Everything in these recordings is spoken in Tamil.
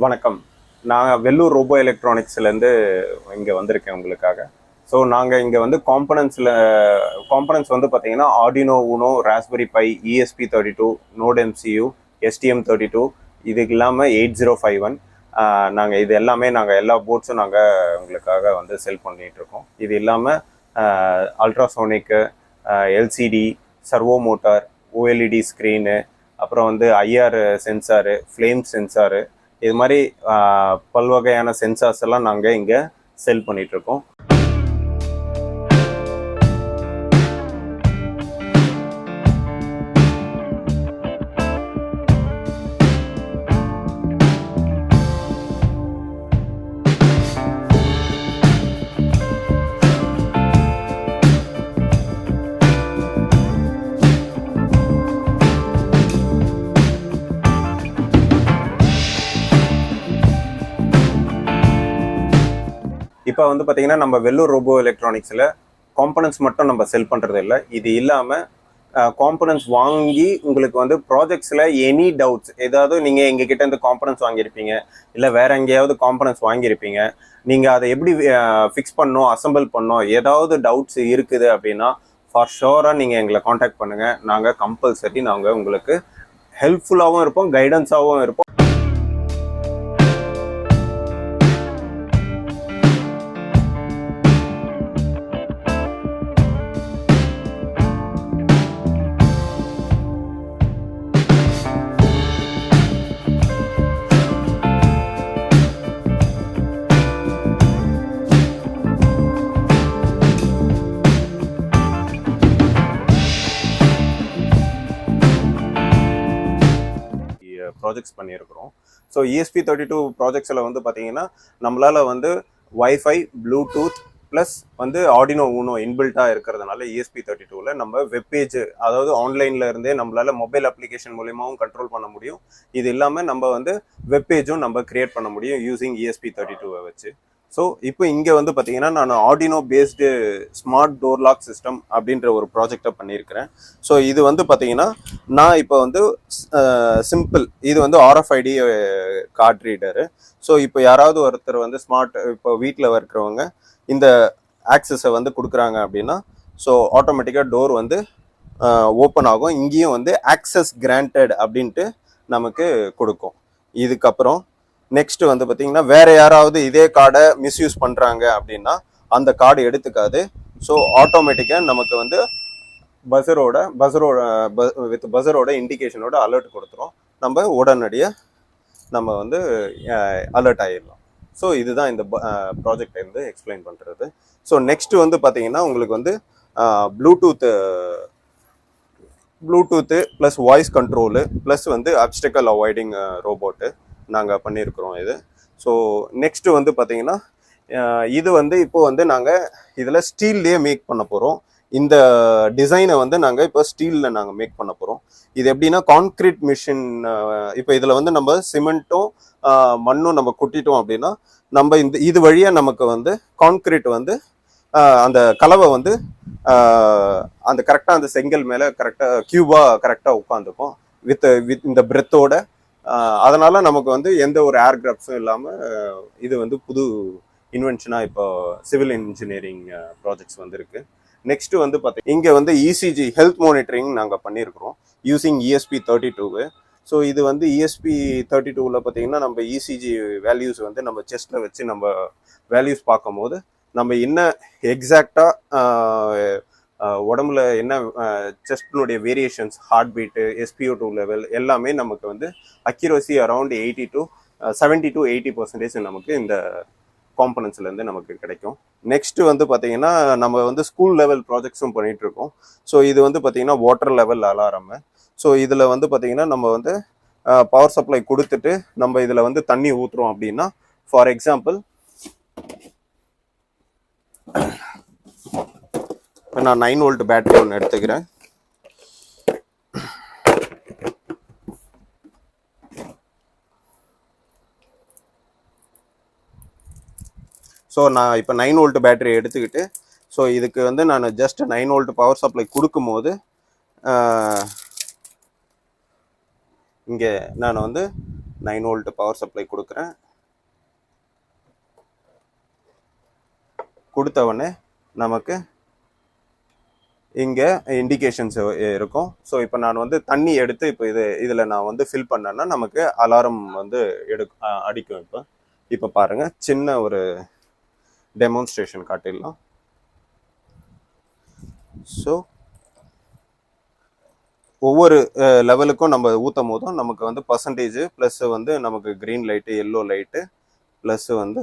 வணக்கம். நான் வெல்லூர் ரோபோ எலக்ட்ரானிக்ஸ்லேருந்து இங்கே வந்திருக்கேன் உங்களுக்காக. ஸோ நாங்கள் இங்கே வந்து காம்பனன்ட்ஸ் வந்து பார்த்தீங்கன்னா Arduino Uno, Raspberry Pi, ESP32, node MCU, STM32, இதுக்கு இல்லாமல் 8051. நாங்கள் இது எல்லாமே எல்லா போர்ட்ஸும் உங்களுக்காக வந்து செல் பண்ணிகிட்ருக்கோம். இது இல்லாமல் அல்ட்ராசோனிக்கு, LCD, servo motor, OLED screen, அப்புறம் வந்து IR சென்சாரு, ஃப்ளேம் சென்சாரு, இது மாதிரி பல்வகையான சென்சார்ஸ் எல்லாம் நாங்கள் இங்கே செல் பண்ணிகிட்ருக்கோம். இப்போ வந்து பார்த்தீங்கன்னா நம்ம வெல்லூர் ரோபோ எலக்ட்ரானிக்ஸில் காம்பனன்ட்ஸ் மட்டும் நம்ம செல் பண்ணுறது இல்லை. இது இல்லாமல் காம்பனன்ட்ஸ் வாங்கி உங்களுக்கு வந்து ப்ராஜெக்ட்ஸில் எனி டவுட்ஸ், ஏதாவது நீங்கள் எங்ககிட்ட இருந்து காம்பனன்ட்ஸ் வாங்கியிருப்பீங்க, இல்லை வேறு எங்கேயாவது காம்பனன்ட்ஸ் வாங்கியிருப்பீங்க, நீங்கள் அதை எப்படி ஃபிக்ஸ் பண்ணணும், அசம்பிள் பண்ணணும், ஏதாவது டவுட்ஸ் இருக்குது அப்படின்னா ஃபார் ஷோராக நீங்கள் எங்களை காண்டாக்ட் பண்ணுங்கள். நாங்கள் கம்பல்சரி உங்களுக்கு ஹெல்ப்ஃபுல்லாகவும் இருப்போம், கைடன்ஸாகவும் இருப்போம். ப்ராஜெக்ட்ஸ் பண்ணியிருக்கிறோம். ஸோ ESP32 ப்ராஜெக்ட்ஸில் வந்து பார்த்தீங்கன்னா நம்மளால் வந்து வைஃபை, ப்ளூடூத் ப்ளஸ் வந்து ஆர்டினோ ஊனோ இன்பில்ட்டாக இருக்கிறதுனால ESP32வில் நம்ம வெப்பேஜ், அதாவது ஆன்லைனில் இருந்தே நம்மளால் மொபைல் அப்ளிகேஷன் மூலியமாகவும் கண்ட்ரோல் பண்ண முடியும். இது இல்லாமல் நம்ம வந்து வெப்பேஜும் நம்ம கிரியேட் பண்ண முடியும் யூஸிங் ESP32வை வச்சு. ஸோ இப்போ இங்கே வந்து பார்த்தீங்கன்னா நான் Arduino based smart door lock system அப்படின்ற ஒரு ப்ராஜெக்டை பண்ணியிருக்கிறேன். ஸோ இது வந்து பார்த்தீங்கன்னா நான் இப்போ வந்து சிம்பிள், இது வந்து RFID கார்ட் ரீடரு. ஸோ இப்போ யாராவது ஒருத்தர் வந்து இப்போ வீட்டில் இருக்கிறவங்க இந்த ஆக்சஸை வந்து கொடுக்குறாங்க அப்படின்னா ஸோ ஆட்டோமேட்டிக்காக டோர் வந்து ஓப்பன் ஆகும். இங்கேயும் வந்து ஆக்சஸ் கிராண்டட் அப்படின்ட்டு நமக்கு கொடுக்கும். இதுக்கப்புறம் நெக்ஸ்ட் வந்து பார்த்தீங்கன்னா வேற யாராவது இதே கார்டை மிஸ்யூஸ் பண்ணுறாங்க அப்படின்னா அந்த கார்டு எடுத்துக்காது. ஸோ ஆட்டோமேட்டிக்காக நமக்கு வந்து பஸரோட இண்டிகேஷனோட அலர்ட் கொடுத்துரும். நம்ம உடனடியாக நம்ம வந்து அலர்ட் ஆகிடலாம். ஸோ இதுதான் இந்த ப்ராஜெக்டை வந்து எக்ஸ்பிளைன் பண்ணுறது. ஸோ நெக்ஸ்ட் வந்து பார்த்தீங்கன்னா உங்களுக்கு வந்து bluetooth plus voice control plus வந்து அப்ஸ்டக்கல் அவாய்டிங் ரோபோட்டு நாங்கள் பண்ணியிருக்கிறோம் இது. ஸோ நெக்ஸ்ட்டு வந்து பார்த்தீங்கன்னா இது வந்து இப்போ வந்து நாங்கள் இதில் ஸ்டீல்லையே மேக் பண்ண போகிறோம். இந்த டிசைனை வந்து நாங்கள் இப்போ ஸ்டீலில் நாங்கள் மேக் பண்ண போகிறோம். இது எப்படின்னா கான்க்ரீட் மிஷின், இப்போ இதில் வந்து நம்ம சிமெண்ட்டும் மண்ணும் நம்ம கொட்டிட்டோம் அப்படின்னா நம்ம இது வழியாக நமக்கு வந்து கான்க்ரீட் வந்து அந்த கலவை வந்து அந்த கரெக்டாக அந்த செங்கல் மேலே கரெக்டாக கியூபாக கரெக்டாக உட்காந்துக்கும் வித் இந்த பிரெத்தோட. அதனால நமக்கு வந்து எந்த ஒரு ஏர் கிராப்ஸும் இல்லாமல் இது வந்து புது இன்வென்ஷனாக இப்போ சிவில் இன்ஜினியரிங் ப்ராஜெக்ட்ஸ் வந்துருக்கு. நெக்ஸ்ட் வந்து பார்த்தீங்கன்னா இங்கே வந்து ECG ஹெல்த் மானிட்டரிங் நாங்கள் பண்ணியிருக்கிறோம் யூஸிங் ESP32. ஸோ இது வந்து ESP32வில் பார்த்தீங்கன்னா நம்ம ECG வேல்யூஸ் வந்து நம்ம செஸ்ட்டில் வச்சு நம்ம வேல்யூஸ் பார்க்கும்போது நம்ம என்ன எக்ஸாக்டாக உடம்புல என்ன செஸ்டினுடைய variations, heart beat, SpO2 level எல்லாமே நமக்கு வந்து அக்யூரசி அரௌண்ட் 70 to 80% நமக்கு இந்த காம்பனன்ட்ஸ்லேருந்து நமக்கு கிடைக்கும். நெக்ஸ்ட் வந்து பார்த்தீங்கன்னா நம்ம வந்து ஸ்கூல் லெவல் ப்ராஜெக்ட்ஸும் பண்ணிட்டு இருக்கோம். ஸோ இது வந்து பார்த்தீங்கன்னா வாட்டர் லெவல் அலாரம். ஸோ இதில் வந்து பார்த்தீங்கன்னா நம்ம வந்து பவர் சப்ளை கொடுத்துட்டு நம்ம இதில் வந்து தண்ணி ஊற்றுறோம் அப்படின்னா, ஃபார் எக்ஸாம்பிள் நான் 9 வோல்ட் பேட்டரி ஒன்று எடுத்துக்கிறேன். ஸோ நான் இப்போ 9 வோல்ட் பேட்டரி எடுத்துக்கிட்டு ஸோ இதுக்கு வந்து நான் ஜஸ்ட் 9 வோல்ட் பவர் சப்ளை கொடுக்கும்போது இங்கே நான் வந்து 9 வோல்ட் பவர் சப்ளை கொடுக்குறேன். கொடுத்தவொடனே நமக்கு இங்கே இண்டிகேஷன்ஸ் இருக்கும். ஸோ இப்போ நான் வந்து தண்ணி எடுத்து இப்போ இதில் நான் வந்து ஃபில் பண்ணேன்னா நமக்கு அலாரம் வந்து அடிக்கும். இப்போ பாருங்கள், சின்ன ஒரு டெமான்ஸ்ட்ரேஷன் காட்டிடலாம். ஸோ ஒவ்வொரு லெவலுக்கும் நம்ம ஊற்றும் போதும் நமக்கு வந்து பர்சன்டேஜ் ப்ளஸ் வந்து நமக்கு green light, yellow light, plus வந்து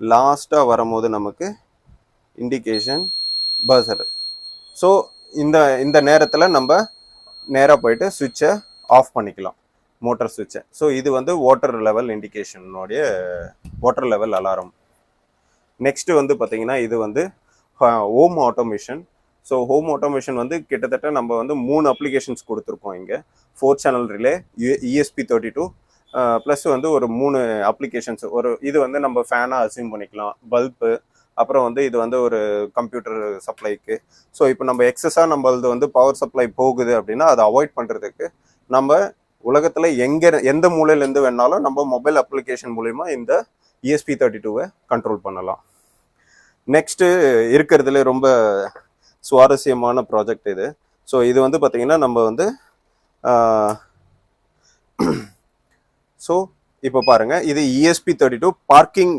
லாஸ்ட்டாக வரும்போது நமக்கு இண்டிகேஷன் பஸர். ஸோ இந்த நேரத்தில் நம்ம நேராக போயிட்டு சுவிட்சை ஆஃப் பண்ணிக்கலாம், மோட்டர் சுவிட்சை. ஸோ இது வந்து வாட்டர் லெவல் இண்டிகேஷனுடைய வாட்டர் லெவல் அலாரம். நெக்ஸ்ட்டு வந்து பார்த்தீங்கன்னா இது வந்து home automation. So home automation வந்து கிட்டத்தட்ட நம்ம வந்து 3 அப்ளிகேஷன்ஸ் கொடுத்துருக்கோம் இங்கே. 4 சேனல் ரிலே, ESP32 ப்ளஸ் வந்து ஒரு 3 அப்ளிகேஷன்ஸ். இது வந்து நம்ம ஃபேனாக அசியூம் பண்ணிக்கலாம், பல்பு, அப்புறம் வந்து இது வந்து ஒரு கம்ப்யூட்டர் சப்ளைக்கு. ஸோ இப்போ நம்ம எக்ஸஸாக நம்மளது வந்து பவர் சப்ளை போகுது அப்படின்னா அதை அவாய்ட் பண்ணுறதுக்கு நம்ம உலகத்தில் எந்த மூலையிலேருந்து வேணாலும் நம்ம மொபைல் அப்ளிகேஷன் மூலிமா இந்த ESP32 கண்ட்ரோல் பண்ணலாம். நெக்ஸ்ட்டு இருக்கிறதுல ரொம்ப சுவாரஸ்யமான ப்ராஜெக்ட் இது. ஸோ இது வந்து பார்த்தீங்கன்னா நம்ம வந்து ஸோ இப்போ பாருங்கள், இது ESP32 பார்க்கிங்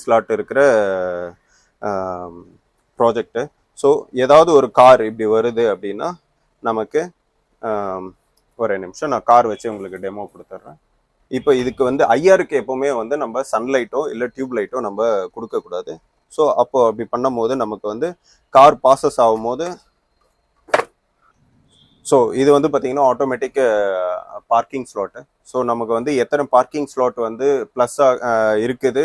ஸ்லாட் இருக்கிற ப்ராஜெக்டு. ஸோ ஏதாவது ஒரு கார் இப்படி வருது அப்படின்னா நமக்கு ஒரே நிமிஷம் நான் கார் வச்சு உங்களுக்கு டெமோ கொடுத்துட்றேன். இப்போ இதுக்கு வந்து ஐஆருக்கு எப்போவுமே வந்து நம்ம சன்லைட்டோ இல்லை டியூப் லைட்டோ நம்ம கொடுக்கக்கூடாது. ஸோ அப்போ அப்படி பண்ணும் போது நமக்கு வந்து கார் பாசஸ் ஆகும்போது, ஸோ இது வந்து பார்த்தீங்கன்னா ஆட்டோமேட்டிக் பார்க்கிங் ஸ்லாட்டு. ஸோ நமக்கு வந்து எத்தனை பார்க்கிங் ஸ்லாட் வந்து ப்ளஸ்ஸாக இருக்குது,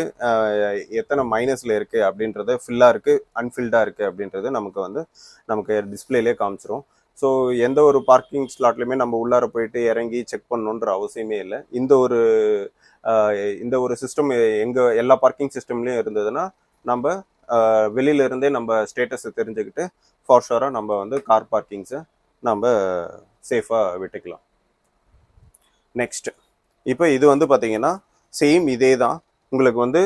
எத்தனை மைனஸில் இருக்குது அப்படின்றது, ஃபில்லாக இருக்குது அன்ஃபில்டாக இருக்குது அப்படின்றது நமக்கு டிஸ்பிளேலே காமிச்சிரும். ஸோ எந்த ஒரு பார்க்கிங் ஸ்லாட்லையுமே நம்ம உள்ளார போயிட்டு இறங்கி செக் பண்ணணுன்ற அவசியமே இல்லை. இந்த ஒரு சிஸ்டம் எல்லா பார்க்கிங் சிஸ்டம்லேயும் இருந்ததுன்னா நம்ம வெளியிலேருந்தே நம்ம ஸ்டேட்டஸை தெரிஞ்சுக்கிட்டு ஃபார் ஷூராக நம்ம வந்து கார் பார்க்கிங்ஸை நம்ம சேஃபாக விட்டுக்கலாம். நெக்ஸ்ட் இப்போ இது வந்து பார்த்தீங்கன்னா சேம் இதே தான். உங்களுக்கு வந்து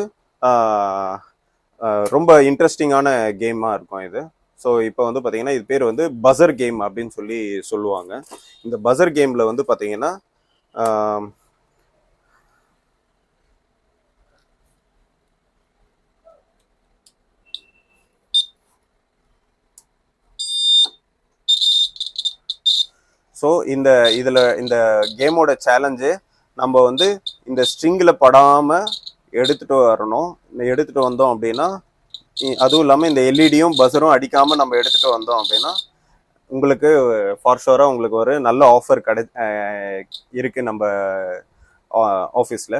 ரொம்ப இன்ட்ரெஸ்டிங்கான கேமாக இருக்கும் இது. ஸோ இப்போ வந்து பார்த்தீங்கன்னா இது பேர் வந்து பஸர் கேம் அப்படின்னு சொல்லுவாங்க. இந்த பஸர் கேமில் வந்து பார்த்தீங்கன்னா ஸோ இந்த கேமோட சேலஞ்சு நம்ம வந்து இந்த ஸ்ட்ரிங்கில் படாமல் எடுத்துகிட்டு வந்தோம் அப்படின்னா, அதுவும் இல்லாமல் இந்த எல்இடியும் பஸரும் அடிக்காமல் நம்ம எடுத்துகிட்டு வந்தோம் அப்படின்னா உங்களுக்கு ஃபார் ஷூராக உங்களுக்கு ஒரு நல்ல ஆஃபர் இருக்குது நம்ம ஆஃபீஸில்.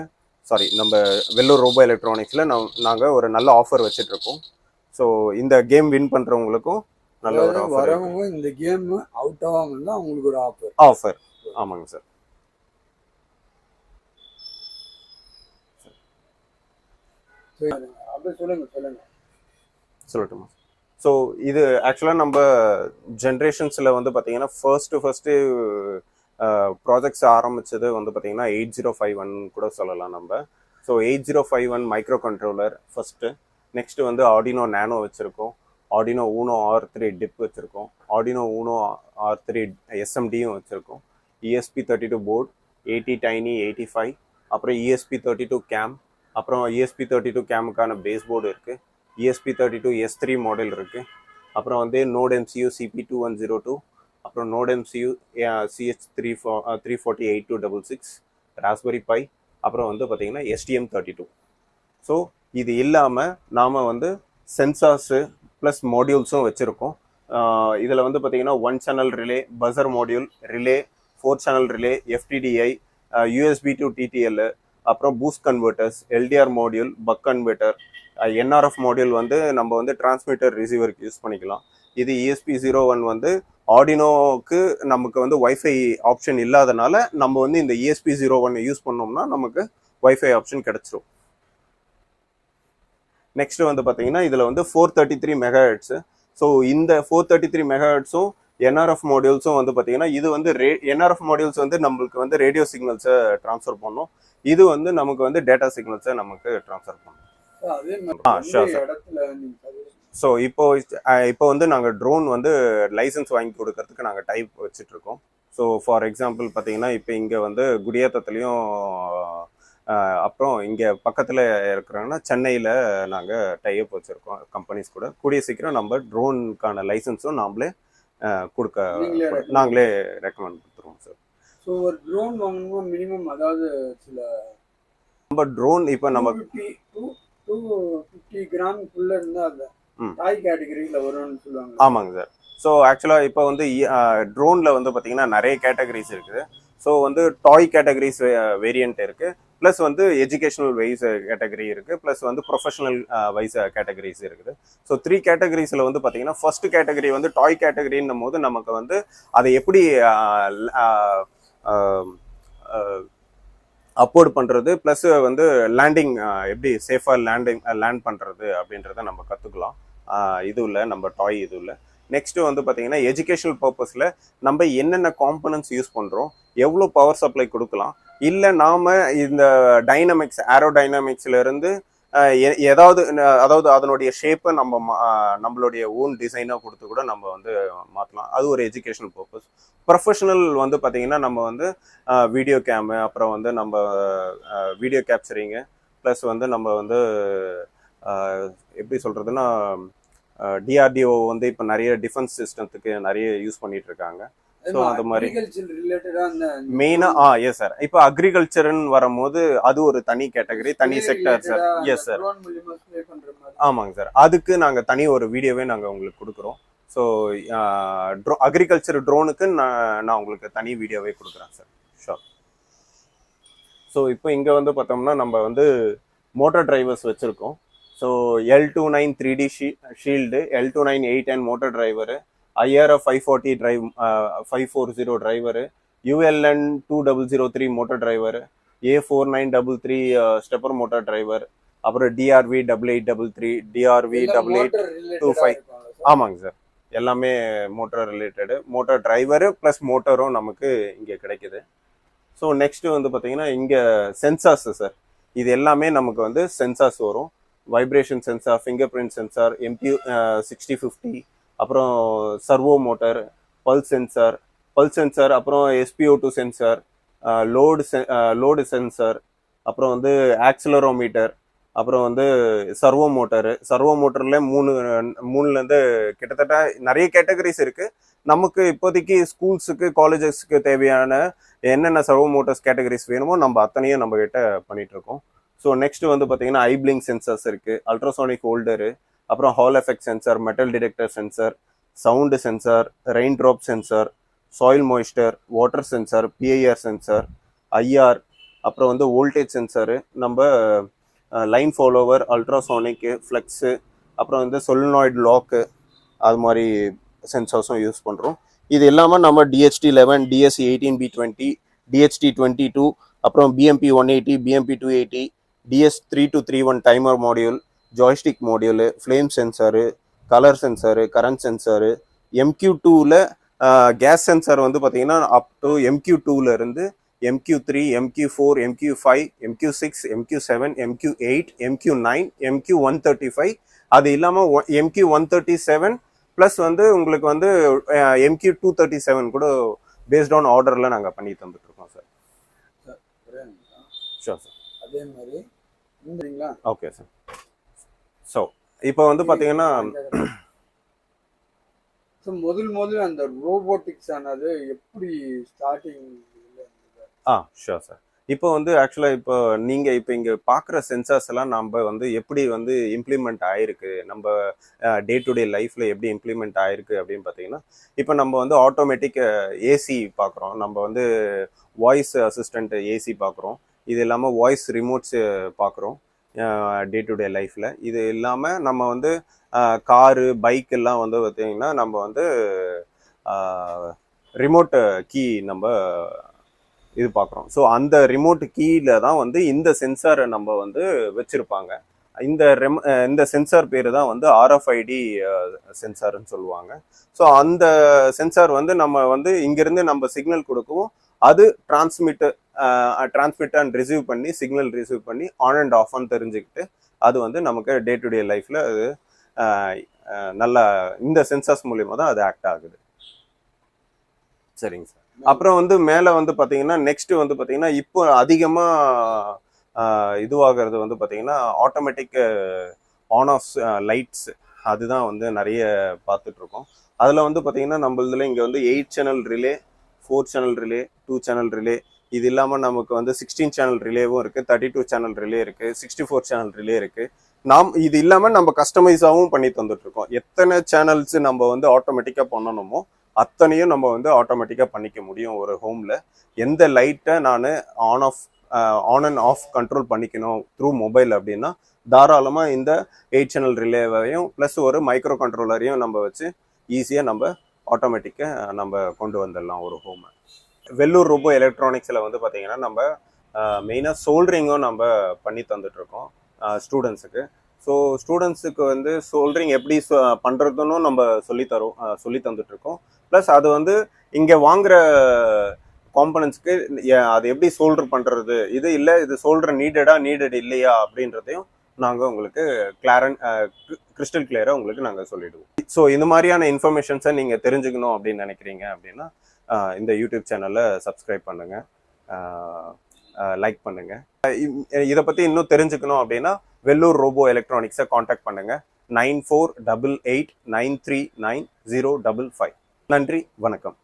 நம்ம வெள்ளூர் ரோபோ எலக்ட்ரானிக்ஸில் நாங்கள் ஒரு நல்ல ஆஃபர் வச்சிட்ருக்கோம். ஸோ இந்த கேம் வின் பண்ணுறவங்களுக்கும் நல்ல ஒரு ஆஃபர். இந்த கேம் அவுட் ஆகாம உங்களுக்கு ஒரு ஆஃபர். ஆமாங்க சார். சொல்லட்டுமா? ஸோ இது ஆக்சுவலாக நம்ம ஜென்ரேஷன்ஸில் வந்து பார்த்தீங்கன்னா ஃபர்ஸ்ட்டு ப்ராஜெக்ட்ஸ் ஆரம்பித்தது வந்து பார்த்தீங்கன்னா 8051 கூட சொல்லலாம் நம்ம. So 8051 micro controller first. Next வந்து ஆர்டினோ நானோ வச்சுருக்கோம், ஆர்டினோ ஊனோ R3 டிப் வச்சுருக்கோம், ஆர்டினோ ஊனோ R3 SMDயும் வச்சுருக்கோம், ESP32 போர்டு, 80 டைனி 85, அப்புறம் ESP32 கேம், அப்புறம் ESP32 கேமுக்கான பேஸ் போர்டு இருக்குது, ESP32 S3 மாடல் இருக்குது, அப்புறம் வந்து நோட் MCU CP2102, அப்புறம் note MCU CH3408266, raspberry by, அப்புறம் வந்து பார்த்திங்கன்னா STM32. ஸோ இது இல்லாமல் நாம் வந்து சென்சார்ஸு ப்ளஸ் மாடியூல்ஸும் வச்சுருக்கோம். இதில் வந்து பார்த்திங்கன்னா 1 channel relay, buzzer module, relay, 4 channel relay, FTDI, USB to TTL, அப்புறம் boost converters, LDR module, buck converter, NRF module வந்து நம்ம வந்து டிரான்ஸ்மிட்டர் ரிசீவருக்கு யூஸ் பண்ணிக்கலாம். இது ESP01 வந்து ஆர்டினோவுக்கு நமக்கு வந்து வைஃபை ஆப்ஷன் இல்லாதனால நம்ம வந்து இந்த ESP01 யூஸ் பண்ணோம்னா நமக்கு வைஃபை ஆப்ஷன் கிடச்சிரும். நெக்ஸ்ட் வந்து பார்த்தீங்கன்னா இதில் வந்து 433 மெகாஹெர்ட்ஸு. ஸோ இந்த 433 மெகாஹெர்ட்ஸும் என்ஆர்எஃப் மாடியூல்ஸும் வந்து பார்த்தீங்கன்னா இது வந்து என்ஆர்எஃப் மாடியூல்ஸ் வந்து நம்மளுக்கு வந்து ரேடியோ சிக்னல்ஸை ட்ரான்ஸ்ஃபர் பண்ணும். இது வந்து நமக்கு வந்து டேட்டா சிக்னல்ஸை நமக்கு ட்ரான்ஸ்ஃபர் பண்ணும். அதே மாதிரி ஷூர் சார். இடத்துல நீங்க ஸோ இப்போ வந்து நாங்கள் ட்ரோன் வந்து லைசன்ஸ் வாங்கி கொடுக்கறதுக்கு நாங்கள் டைப் வச்சுட்டு இருக்கோம். ஸோ ஃபார் எக்ஸாம்பிள் பார்த்தீங்கன்னா இப்போ இங்கே வந்து குடியாத்தத்துலேயும் அப்புறம் இங்கே பக்கத்தில் இருக்கிறோன்னா சென்னையில் நாங்கள் டைப் வச்சுருக்கோம் கம்பெனிஸ் கூட. கூடிய சீக்கிரம் நம்ம ட்ரோனுக்கான லைசன்ஸும் நாமளே நாங்களே ரெக்கமெண்ட் கொடுத்துருவோம் சார். ஸோ ஒரு ட்ரோன் வாங்கணுமா மினிமம், அதாவது சில நம்ம ட்ரோன் இப்போ நம்ம 250 கிராமுக்குள்ள இருந்தால் அந்த டாய் கேட்டகரியில் வரும்னு சொல்லுவாங்க. ஆமாங்க சார். ஸோ ஆக்சுவலாக இப்போ வந்து ட்ரோனில் வந்து பார்த்தீங்கன்னா நிறைய கேட்டகரிஸ் இருக்குது. ஸோ வந்து டாய் கேட்டகரிஸ் வேரியன்ட் இருக்குது, ப்ளஸ் வந்து எஜுகேஷனல் வைஸ் கேட்டகரி இருக்குது, ப்ளஸ் வந்து ப்ரொஃபஷனல் வைஸ் கேட்டகரிஸ் இருக்குது. ஸோ 3 கேட்டகரிஸில் வந்து பார்த்தீங்கன்னா ஃபர்ஸ்ட் கேட்டகரி வந்து டாய் கேட்டகரின்னும் போது நமக்கு வந்து அதை எப்படி அப்போர்ட் பண்ணுறது, ப்ளஸ் வந்து லேண்டிங் எப்படி சேஃபாக லேண்ட் பண்ணுறது அப்படின்றத நம்ம கற்றுக்கலாம் இதுவில், நம்ம டாய் இதுவில். நெக்ஸ்ட்டு வந்து பார்த்தீங்கன்னா எஜுகேஷனல் பர்பஸில் நம்ம என்னென்ன காம்பனன்ட்ஸ் யூஸ் பண்ணுறோம், எவ்வளோ பவர் சப்ளை கொடுக்கலாம், இல்லை நாம் இந்த டைனமிக்ஸ் ஏரோடைனமிக்ஸ்லேருந்து அதாவது அதனுடைய ஷேப்பை நம்மளுடைய ஓன் டிசைனாக கொடுத்து கூட நம்ம வந்து மாற்றலாம். அது ஒரு எஜுகேஷனல் பர்பஸ். ப்ரொஃபஷனல் வந்து பார்த்தீங்கன்னா நம்ம வந்து வீடியோ கேமு, அப்புறம் வந்து நம்ம வீடியோ கேப்சரிங்கு, ப்ளஸ் வந்து நம்ம வந்து எப்படி சொல்கிறதுன்னா டிஆர்டிஓ வந்து இப்போ நிறைய டிஃபென்ஸ் சிஸ்டத்துக்கு நிறைய யூஸ் பண்ணிட்டு இருக்காங்க. ஸோ அந்த மாதிரி மெயினாக எஸ் சார். இப்போ அக்ரிகல்ச்சர்னு வரும்போது அது ஒரு தனி கேட்டகரி, தனி செக்டர் சார். Yes sir. ஆமாங்க சார். அதுக்கு நாங்கள் தனி ஒரு வீடியோவே நாங்கள் உங்களுக்கு கொடுக்குறோம். ஸோ அக்ரிகல்ச்சர் ட்ரோனுக்கு நான் உங்களுக்கு தனி வீடியோவே கொடுக்குறேன் சார். ஷோர். ஸோ இப்போ இங்கே வந்து பார்த்தோம்னா நம்ம வந்து மோட்டார் டிரைவர்ஸ் வச்சுருக்கோம். So L29 3D shield, L29 8N motor driver, IRF 540 drive 540 driver, ULN 2003 motor driver, A4933 stepper motor driver, அப்புறம் DRV 8833, DRV 8825. ஆமாங்க சார். எல்லாமே motor related, motor driver plus மோட்டரும் நமக்கு இங்கே கிடைக்குது. ஸோ நெக்ஸ்ட்டு வந்து பார்த்தீங்கன்னா இங்கே சென்சார்ஸ் சார். இது எல்லாமே நமக்கு வந்து சென்சார்ஸ் வரும். Vibration sensor, finger print sensor, MQ 6050, அப்புறம் சர்வோ மோட்டர், பல்ஸ் சென்சார், அப்புறம் SpO2 சென்சார், லோடு சென்சார், அப்புறம் வந்து ஆக்சிலரோமீட்டர், அப்புறம் வந்து சர்வோ மோட்டரில் மூணுலேருந்து கிட்டத்தட்ட நிறைய கேட்டகரிஸ் இருக்குது. நமக்கு இப்போதைக்கு ஸ்கூல்ஸுக்கு காலேஜஸ்க்கு தேவையான என்னென்ன சர்வோ மோட்டர்ஸ் கேட்டகரிஸ் வேணுமோ நம்ம அத்தனையும் நம்ம கிட்ட பண்ணிகிட்ருக்கோம். ஸோ நெக்ஸ்ட் வந்து பார்த்தீங்கன்னா ஐப்ளிங் சென்சர்ஸ் இருக்குது, அல்ட்ராசானிக் ஹோல்டரு, அப்புறம் hall effect sensor, metal detector sensor, sound sensor, rain drop sensor, soil moisture, water sensor, PIR sensor, IR, அப்புறம் வந்து வோல்டேஜ் சென்சாரு, நம்ம லைன் ஃபாலோவர், அல்ட்ராசானிக்கு, ஃப்ளெக்ஸு, அப்புறம் வந்து சொலினாய்டு லாக்கு, அது மாதிரி சென்சார்ஸும் யூஸ் பண்ணுறோம். இது இல்லாமல் நம்ம DHT11, DS18B20, DHT22, அப்புறம் BMP 180, BMP 280, DS3231 timer module, joystick module, flame sensor, colour sensor, current sensor, MQ2வில் கேஸ் சென்சார் வந்து பார்த்தீங்கன்னா அப் டு MQ2ல இருந்து MQ3, MQ4, MQ5, MQ6, MQ7, MQ8, MQ9, MQ135, அது இல்லாமல் MQ137 ப்ளஸ் வந்து உங்களுக்கு வந்து MQ237 கூட பேஸ்ட் ஆன் ஆர்டரில் நாங்கள் பண்ணி தந்துட்டுருக்கோம் சார். Sure sir. அதே மாதிரி ஓகே சார். ஸோ இப்போ வந்து பார்த்தீங்கன்னா முதல் அந்த ரோபோட்டிக்ஸ் ஆனது எப்படி ஸ்டார்டிங்? Sure sir. இப்போ வந்து ஆக்சுவலாக இப்போ நீங்கள் இப்போ இங்கே பார்க்குற சென்சார்ஸ் எல்லாம் நம்ம வந்து எப்படி வந்து இம்ப்ளிமெண்ட் ஆகிருக்கு, நம்ம டே டு டே லைஃப்பில் எப்படி இம்ப்ளிமெண்ட் ஆகிருக்கு அப்படின்னு பார்த்தீங்கன்னா, இப்போ நம்ம வந்து ஆட்டோமேட்டிக் ஏசி பார்க்குறோம், நம்ம வந்து வாய்ஸ் அசிஸ்டண்ட் ஏசி பார்க்குறோம், இது இல்லாமல் வாய்ஸ் ரிமோட்ஸு பார்க்குறோம் டே டு டே லைஃப்பில். இது இல்லாமல் நம்ம வந்து காரு பைக் எல்லாம் வந்து பார்த்திங்கன்னா நம்ம வந்து ரிமோட் கீ நம்ம இது பார்க்குறோம். ஸோ அந்த ரிமோட் கீயில் தான் வந்து இந்த சென்சாரை நம்ம வந்து வச்சுருப்பாங்க. இந்த சென்சார் பேர் தான் வந்து ஆர்எஃப்ஐடி சென்சார்னு சொல்லுவாங்க. ஸோ அந்த சென்சார் வந்து நம்ம வந்து இங்கிருந்து நம்ம சிக்னல் கொடுக்கவும் அது டிரான்ஸ்மிட் அண்ட் ரிசீவ் பண்ணி சிக்னல் ரிசீவ் பண்ணி ஆன் அண்ட் ஆஃப்னு தெரிஞ்சுக்கிட்டு அது வந்து நமக்கு டே டு டே லைஃப்ல அது நல்லா இந்த சென்சார்ஸ் மூலியமா தான் அது ஆக்ட் ஆகுது. சரிங்க சார். அப்புறம் வந்து மேலே வந்து பார்த்தீங்கன்னா நெக்ஸ்ட் வந்து பார்த்தீங்கன்னா இப்போ அதிகமாக இதுவாகிறது வந்து பார்த்தீங்கன்னா ஆட்டோமேட்டிக் ஆன் ஆஃப் லைட்ஸ் அதுதான் வந்து நிறைய பார்த்துட்டு இருக்கோம். அதில் வந்து பார்த்தீங்கன்னா நம்மளதுல இங்கே வந்து 8 channel relay, 4 channel relay, 2 channel relay, இது இல்லாமல் நமக்கு வந்து 16 சேனல் ரிலேவும் இருக்குது, 32 சேனல் ரிலே இருக்குது, 64 சேனல் ரிலே இருக்குது. இது இல்லாமல் நம்ம கஸ்டமைஸாகவும் பண்ணி தந்துட்டு இருக்கோம். எத்தனை சேனல்ஸ் நம்ம வந்து ஆட்டோமேட்டிக்காக பண்ணணுமோ அத்தனையும் நம்ம வந்து ஆட்டோமேட்டிக்காக பண்ணிக்க முடியும். ஒரு ஹோமில் எந்த லைட்டை நான் ஆன் அண்ட் ஆஃப் கண்ட்ரோல் பண்ணிக்கணும் த்ரூ மொபைல் அப்படின்னா தாராளமாக இந்த 8 சேனல் ரிலேவையும் ப்ளஸ் ஒரு மைக்ரோ கண்ட்ரோலரையும் நம்ம வச்சு ஈஸியாக நம்ம ஆட்டோமேட்டிக்காக நம்ம கொண்டு வந்துடலாம் ஒரு ஹோமை. வெல்லூர் ரோபோ எலக்ட்ரானிக்ஸில் வந்து பார்த்தீங்கன்னா நம்ம மெயினாக சோல்டரிங்கும் நம்ம பண்ணி தந்துட்டுருக்கோம் ஸ்டூடெண்ட்ஸுக்கு. ஸோ ஸ்டூடெண்ட்ஸுக்கு வந்து சோல்டரிங் எப்படி பண்ணுறதுன்னு நம்ம சொல்லி தந்துட்டுருக்கோம். ப்ளஸ் அது வந்து இங்கே வாங்குகிற காம்பனன்ட்ஸ்க்கு அது எப்படி சோல்டர் பண்ணுறது, இது இல்லை இது சோல்டர் நீடட் இல்லையா அப்படின்றதையும் நாங்கள் உங்களுக்கு கிறிஸ்டல் கிளியராக உங்களுக்கு நாங்கள் சொல்லிடுவோம். ஸோ இந்த மாதிரியான இன்ஃபர்மேஷன்ஸை நீங்கள் தெரிஞ்சுக்கணும் அப்படின்னு நினைக்கிறீங்க அப்படின்னா இந்த யூடியூப் சேனலை சப்ஸ்கிரைப் பண்ணுங்கள், லைக் பண்ணுங்கள். இதை பற்றி இன்னும் தெரிஞ்சுக்கணும் அப்படின்னா வெல்லூர் ரோபோ எலக்ட்ரானிக்ஸை காண்டாக்ட் பண்ணுங்கள். 9488939055. நன்றி, வணக்கம்.